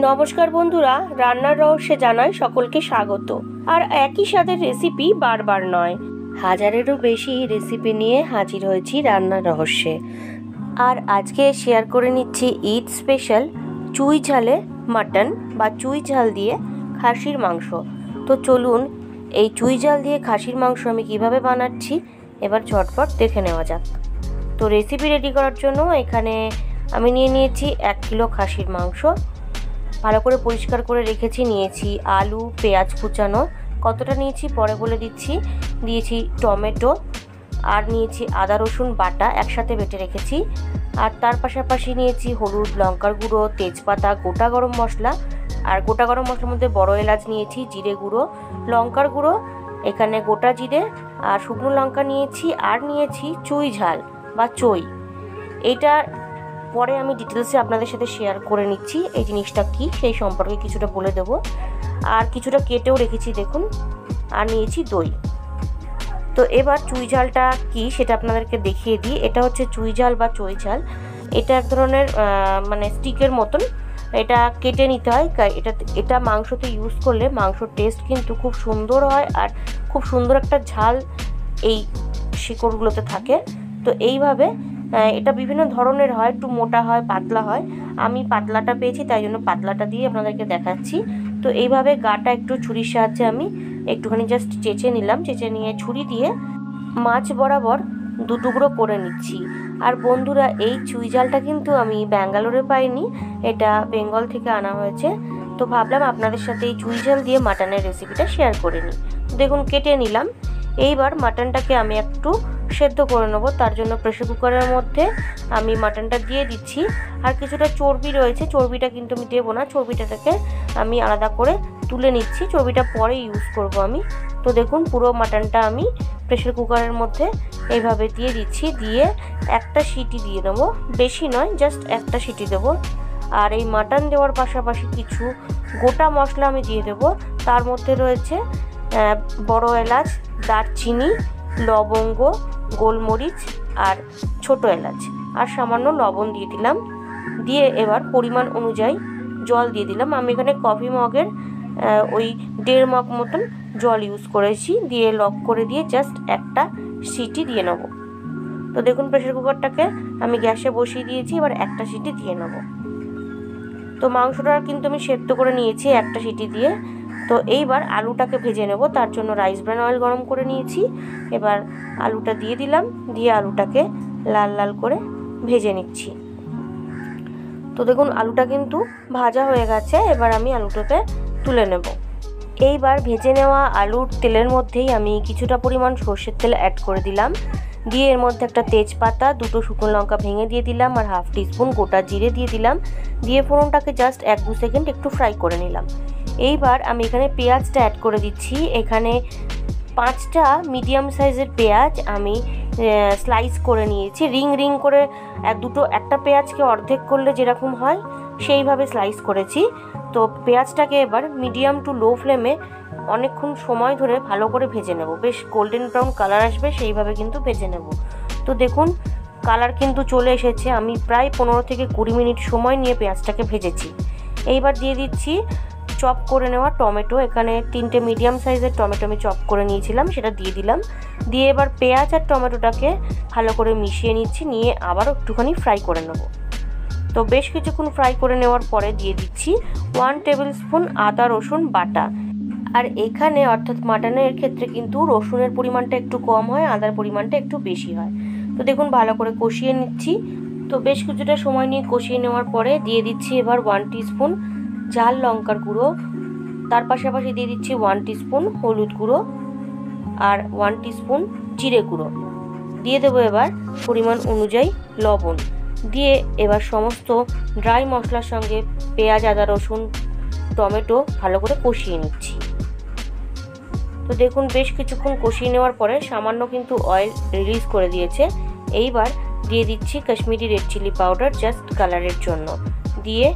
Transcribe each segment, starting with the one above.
নমস্কার বন্ধুরা, রান্নার রহস্যে জানাই সকলকে স্বাগত। আর একই স্বাদের রেসিপি বারবার নয়, হাজারেরও বেশি রেসিপি নিয়ে হাজির হয়েছি রান্নার রহস্যে। আর আজকে শেয়ার করে নিচ্ছি ঈদ স্পেশাল চুই ঝালে মাটন বা চুই ঝাল দিয়ে খাসির মাংস। তো চলুন এই চুই ঝাল দিয়ে খাসির মাংস আমি কিভাবে বানাচ্ছি এবার ঝটপট দেখে নেওয়া যাক। তো রেসিপি রেডি করার জন্য এখানে আমি নিয়ে নিয়েছি 1 কিলো খাসির মাংস, ভালো করে পরিষ্কার করে রেখেছি। নিয়েছি আলু, পেঁয়াজ কুচানো, কতটা নিয়েছি পরে বলে দিচ্ছি। দিয়েছি টমেটো, আর নিয়েছি আদা রসুন বাটা একসাথে বেটে রেখেছি। আর তার পাশাপাশি নিয়েছি হলুদ, লঙ্কার গুঁড়ো, তেজপাতা, গোটা গরম মশলা। আর গোটা গরম মশলার মধ্যে বড় এলাচ নিয়েছি, জিরে গুঁড়ো, লঙ্কার গুঁড়ো, এখানে গোটা জিরে আর শুকনো লঙ্কা নিয়েছি। আর নিয়েছি চুই ঝাল বা চই। এইটা পরে আমি ডিটেলসে আপনাদের সাথে শেয়ার করে নিচ্ছি এই জিনিসটা কি সেই সম্পর্কে কিছুটা বলে দেব। আর কিছুটা কেটেও রেখেছি দেখুন। আর নিয়েছি দই। তো এবার চুই ঝালটা কি সেটা আপনাদেরকে দেখিয়ে দিই। এটা হচ্ছে চুই ঝাল বা চই ঝাল। এটা এক ধরনের মানে স্টিকের মতন, এটা কেটে নিতে হয়। এটা মাংসতে ইউজ করলে মাংসর টেস্ট কিন্তু খুব সুন্দর হয় আর খুব সুন্দর একটা ঝাল এই শিকড়গুলোতে থাকে। তো এইভাবে এটা বিভিন্ন ধরনের হয়, একটু মোটা হয়, পাতলা হয়। আমি পাতলাটা পেয়েছি তাই জন্য পাতলাটা দিয়ে আপনাদেরকে দেখাচ্ছি। তো এইভাবে গাটা একটু ছুরির সাহায্যে আমি একটুখানি জাস্ট চেঁচে নিলাম। চেঁচে নিয়ে ছুরি দিয়ে মাছ বরাবর 2 টুকরো করে নিচ্ছি। আর বন্ধুরা, এই চুই ঝালটা কিন্তু আমি ব্যাঙ্গালোরে পাইনি, এটা বেঙ্গল থেকে আনা হয়েছে। তো ভাবলাম আপনাদের সাথে এই চুই ঝাল দিয়ে মাটনের রেসিপিটা শেয়ার করে নিই। দেখুন কেটে নিলাম। এইবার মাটনটাকে আমি একটু সেদ্ধ করে নেবো। তার জন্য প্রেসার কুকারের মধ্যে আমি মাটনটা দিয়ে দিচ্ছি। আর কিছুটা চর্বি রয়েছে, চর্বিটা কিন্তু আমি দেবো না, চর্বিটাকে আমি আলাদা করে তুলে নিচ্ছি। চর্বিটা পরে ইউজ করব আমি। তো দেখুন পুরো মাটনটা আমি প্রেসার কুকারের মধ্যে এইভাবে দিয়ে দিচ্ছি। দিয়ে একটা সিটি দিয়ে নেবো, বেশি নয়, জাস্ট একটা সিটি দেবো। আর এই মাটন দেওয়ার পাশাপাশি কিছু গোটা মশলা আমি দিয়ে দেবো। তার মধ্যে রয়েছে বড় এলাচ, দারচিনি, লবঙ্গ, গোলমরিচ আর ছোট এলাচ, আর সামান্য লবণ দিয়ে দিলাম। দিয়ে এবার পরিমাণ অনুযায়ী জল দিয়ে দিলাম। আমি এখানে কফি মগের ওই 1.5 মগ মতন জল ইউজ করেছি। দিয়ে লক করে দিয়ে জাস্ট একটা সিটি দিয়ে নেব। তো দেখুন প্রেসার কুকারটাকে আমি গ্যাসে বসিয়ে দিয়েছি, এবার একটা সিটি দিয়ে নেব। তো মাংসটা কিন্তু আমি সেদ্ধ করে নিয়েছি একটা সিটি দিয়ে। তো এইবার আলুটাকে ভেজে নেব। তার জন্য রাইস ব্রান অয়েল গরম করে নিয়েছি। এবার আলুটা দিয়ে দিলাম, দিয়ে আলুটাকে লাল লাল করে ভেজে নিচ্ছি। তো দেখুন আলুটা কিন্তু ভাজা হয়ে গেছে। এবার আমি আলুটাকে তুলে নেব। এইবার ভেজে নেওয়া আলুর তেলের মধ্যেই আমি কিছুটা পরিমাণ সর্ষের তেল অ্যাড করে দিলাম। দিয়ে এর মধ্যে একটা তেজপাতা, 2টো শুকনো লঙ্কা ভেঙে দিয়ে দিলাম, আর 1/2 টিস্পুন গোটা জিরে দিয়ে দিলাম। দিয়ে ফোড়নটাকে জাস্ট 1-2 সেকেন্ড একটু ফ্রাই করে নিলাম। এইবার আমি এখানে পেঁয়াজটা অ্যাড করে দিচ্ছি। এখানে 5টা মিডিয়াম সাইজের পেঁয়াজ আমি স্লাইস করে নিয়েছি, রিং রিং করে। একটা পেঁয়াজকে অর্ধেক করলে যেরকম হয় সেইভাবে স্লাইস করেছি। তো পেঁয়াজটাকে এবার মিডিয়াম টু লো ফ্লেমে অনেকক্ষণ সময় ধরে ভালো করে ভেজে নেব। বেশ গোল্ডেন ব্রাউন কালার আসবে সেইভাবে কিন্তু ভেজে নেব। তো দেখুন কালার কিন্তু চলে এসেছে। আমি প্রায় 15 থেকে 20 মিনিট সময় নিয়ে পেঁয়াজটাকে ভেজেছি। এইবার দিয়ে দিচ্ছি চপ করে নেওয়া টমেটো। এখানে 3টে মিডিয়াম সাইজের টমেটো আমি চপ করে নিয়েছিলাম, সেটা দিয়ে দিলাম। দিয়ে এবার পেঁয়াজ আর টমেটোটাকে ভালো করে মিশিয়ে নিচ্ছি, নিয়ে আবারও একটুখানি ফ্রাই করে নেব। তো বেশ কিছুক্ষণ ফ্রাই করে নেওয়ার পরে দিয়ে দিচ্ছি 1 টেবিল স্পুন আদা রসুন বাটা। আর এখানে অর্থাৎ মাটনের ক্ষেত্রে কিন্তু রসুনের পরিমাণটা একটু কম হয়, আদার পরিমাণটা একটু বেশি হয়। তো দেখুন ভালো করে কষিয়ে নিচ্ছি। তো বেশ কিছুটা সময় নিয়ে কষিয়ে নেওয়ার পরে দিয়ে দিচ্ছি এবার 1 টিস্পুন ঝাল লঙ্কার গুঁড়ো। তার পাশাপাশি দিয়ে দিচ্ছি 1 টিস্পুন হলুদ গুঁড়ো আর 1 টিস্পুন জিরে গুঁড়ো। দিয়ে দেবো এবার পরিমাণ অনুযায়ী লবণ। দিয়ে এবার সমস্ত ড্রাই মশলার সঙ্গে পেঁয়াজ, আদা রসুন, টমেটো ভালো করে কষিয়ে নিচ্ছি। তো দেখুন বেশ কিছুক্ষণ কষিয়ে নেওয়ার পরে সামান্য কিন্তু অয়েল রিলিজ করে দিয়েছে। এইবার দিয়ে দিচ্ছি Kashmiri red chilli powder just কালারের জন্য। দিয়ে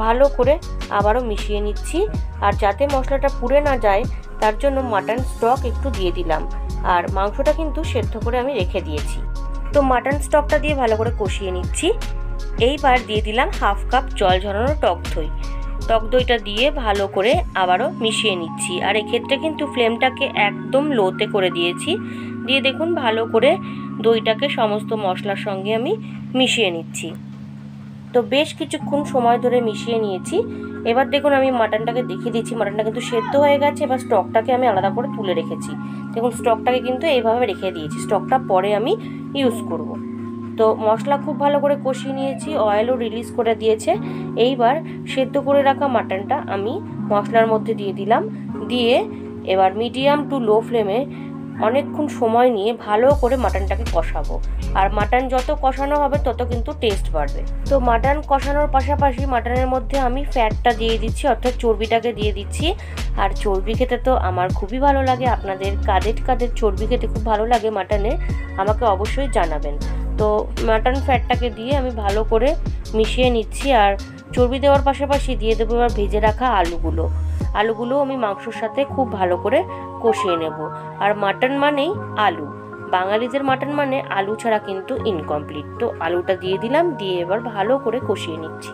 ভালো করে আবারও মিশিয়ে নিচ্ছি। আর যাতে মশলাটা পুড়ে না যায় তার জন্য মাটন স্টক একটু দিয়ে দিলাম। আর মাংসটা কিন্তু সেদ্ধ করে আমি রেখে দিয়েছি। তো মাটন স্টকটা দিয়ে ভালো করে কষিয়ে নিচ্ছি। এইবার দিয়ে দিলাম 1/2 কাপ জল ঝরানো টক দই। টক দইটা দিয়ে ভালো করে আবারও মিশিয়ে নিচ্ছি। আর এক্ষেত্রে কিন্তু ফ্লেমটাকে একদম লোতে করে দিয়েছি। দিয়ে দেখুন ভালো করে দইটাকে সমস্ত মশলার সঙ্গে আমি মিশিয়ে নিচ্ছি। তো বেশ কিছুক্ষণ সময় ধরে মিশিয়ে নিয়েছি। এবার দেখুন আমি মাটনটাকে দেখিয়ে দিচ্ছি, মাটনটা কিন্তু সেদ্ধ হয়ে গেছে। এবার স্টকটাকে আমি আলাদা করে তুলে রেখেছি। দেখুন স্টকটাকে কিন্তু এইভাবে রেখে দিয়েছি, স্টকটা পরে আমি ইউজ করব। তো মশলা খুব ভালো করে কষিয়ে নিয়েছি, অয়েলও রিলিজ করে দিয়েছে। এইবার সেদ্ধ করে রাখা মাটনটা আমি মশলার মধ্যে দিয়ে দিলাম। দিয়ে এবার মিডিয়াম টু লো ফ্লেমে অনেকক্ষণ সময় নিয়ে ভালো করে মাটনটাকে কষাবো। আর মাটন যত কষানো হবে তত কিন্তু টেস্ট বাড়বে। তো মাটন কষানোর পাশাপাশি মাটনের মধ্যে আমি ফ্যাটটা দিয়ে দিচ্ছি, অর্থাৎ চর্বিটাকে দিয়ে দিচ্ছি। আর চর্বি খেতে তো আমার খুবই ভালো লাগে। আপনাদের কাদের চর্বি খেতে খুব ভালো লাগে মাটনে, আমাকে অবশ্যই জানাবেন। তো মাটন ফ্যাটটাকে দিয়ে আমি ভালো করে মিশিয়ে নিচ্ছি। আর চর্বি দেওয়ার পাশাপাশি দিয়ে দেবো এবার ভেজে রাখা আলুগুলো আমি মাংসর সাথে খুব ভালো করে কষিয়ে নেব। আর মাটন মানেই আলু, বাঙালিদের মাটন মানে আলু ছাড়া কিন্তু ইনকমপ্লিট। তো আলুটা দিয়ে দিলাম, দিয়ে এবার ভালো করে কষিয়ে নিচ্ছি।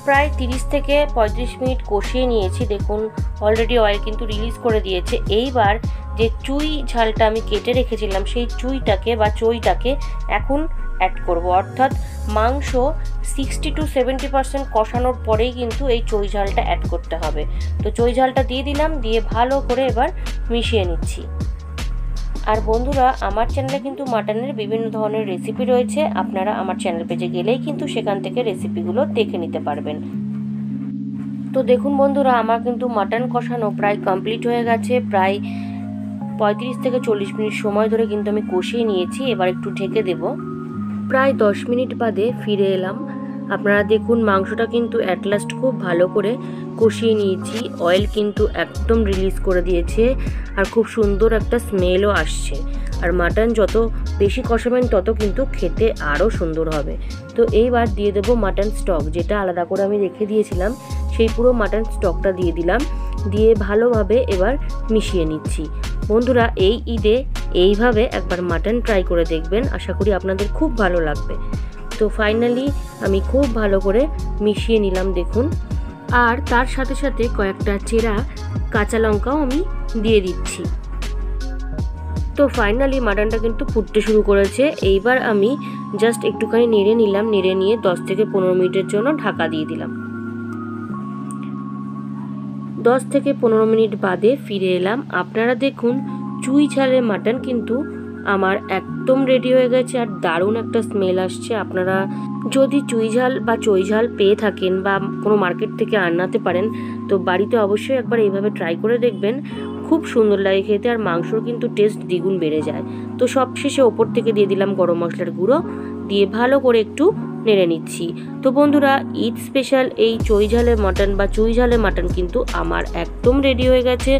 প্রায় 30 থেকে 35 মিনিট কষিয়ে নিয়েছি। দেখুন অলরেডি অয়েল কিন্তু রিলিজ করে দিয়েছে। এইবার যে চুই ঝালটা আমি কেটে রেখেছিলাম সেই চইটাকে এখন অ্যাড করব। অর্থাৎ মাংস 60 to 70% কষানোর পরেই কিন্তু এই চই ঝালটা অ্যাড করতে হবে। তো চই ঝালটা দিয়ে দিলাম, দিয়ে ভালো করে এবার মিশিয়ে নিচ্ছি। আর বন্ধুরা, আমার চ্যানেলে কিন্তু মাটনের বিভিন্ন ধরনের রেসিপি রয়েছে, আপনারা আমার চ্যানেল পেজে গেলেই কিন্তু সেখান থেকে রেসিপিগুলো দেখে নিতে পারবেন। তো দেখুন বন্ধুরা, আমার কিন্তু মাটন কষানো প্রায় কমপ্লিট হয়ে গেছে। প্রায় 35 থেকে 40 মিনিট সময় ধরে কিন্তু আমি কষিয়ে নিয়েছি। এবার একটু ঢেকে দেব। প্রায় 10 মিনিট বাদে ফিরে এলাম। আপনারা দেখুন মাংসটা কিন্তু অ্যাট লাস্ট খুব ভালো করে কষিয়ে নিয়েছি, অয়েল কিন্তু একদম রিলিজ করে দিয়েছে। আর খুব সুন্দর একটা স্মেলও আসছে। আর মাটন যত বেশি কষাবেন তত কিন্তু খেতে আরও সুন্দর হবে। তো এইবার দিয়ে দেবো মাটন স্টক, যেটা আলাদা করে আমি রেখে দিয়েছিলাম, সেই পুরো মাটন স্টকটা দিয়ে দিলাম। দিয়ে ভালোভাবে এবার মিশিয়ে নিচ্ছি। বন্ধুরা, এই ঈদে এইভাবে একবার মাটন ট্রাই করে দেখবেন, আশা করি আপনাদের খুব ভালো লাগবে। তো ফাইনালি আমি খুব ভালো করে মিশিয়ে নিলাম দেখুন। আর তার সাথে সাথে কয়েকটা চেরা কাঁচা লঙ্কাও আমি দিয়ে দিচ্ছি। তো ফাইনালি মাটনটা কিন্তু ফুটতে শুরু করেছে। এইবার আমি জাস্ট একটুখানি নেড়ে নিলাম, নেড়ে নিয়ে 10 থেকে 15 মিনিটের জন্য ঢাকা দিয়ে দিলাম। 10 থেকে 15 মিনিট বাদে ফিরে এলাম। আপনারা দেখুন চুই ঝালের মাটন কিন্তু আমার একদম রেডি হয়ে গেছে। আর দারুণ একটা স্মেল আসছে। আপনারা যদি চুই ঝাল বা চই ঝাল পেয়ে থাকেন বা কোনো মার্কেট থেকে আনাতে পারেন, তো বাড়িতে অবশ্যই একবার এইভাবে ট্রাই করে দেখবেন, খুব সুন্দর লাগে খেতে। আর মাংসর কিন্তু টেস্ট দ্বিগুণ বেড়ে যায়। তো সবশেষে ওপর থেকে দিয়ে দিলাম গরম মশলার গুঁড়ো, দিয়ে ভালো করে একটু নেড়ে নিচ্ছি। তো বন্ধুরা, ঈদ স্পেশাল এই চই ঝালের মাটন বা চুই ঝালের মাটন কিন্তু আমার একদম রেডি হয়ে গেছে।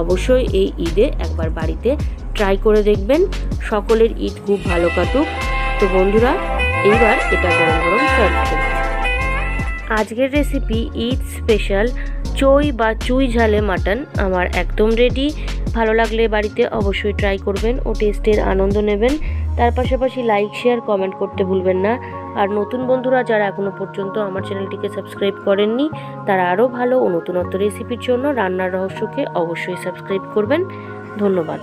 অবশ্যই এই ঈদে একবার বাড়িতে ট্রাই করে দেখবেন। সকলের ঈদ খুব ভালো কাটুক। তো বন্ধুরা, এইবার এটা গরম গরম সার্ভ করুন। আজকের রেসিপি ঈদ স্পেশাল চই বা চুই ঝালে মাটন আমার একদম রেডি। ভালো লাগলে বাড়িতে অবশ্যই ট্রাই করবেন ও টেস্টের আনন্দ নেবেন। তার পাশাপাশি লাইক, শেয়ার, কমেন্ট করতে ভুলবেন না। আর নতুন বন্ধুরা যারা এখনও পর্যন্ত আমার চ্যানেলটিকে সাবস্ক্রাইব করেননি, তারা আরও ভালো ও নতুনত্ব রেসিপির জন্য রান্নার রহস্যকে অবশ্যই সাবস্ক্রাইব করবেন। ধন্যবাদ।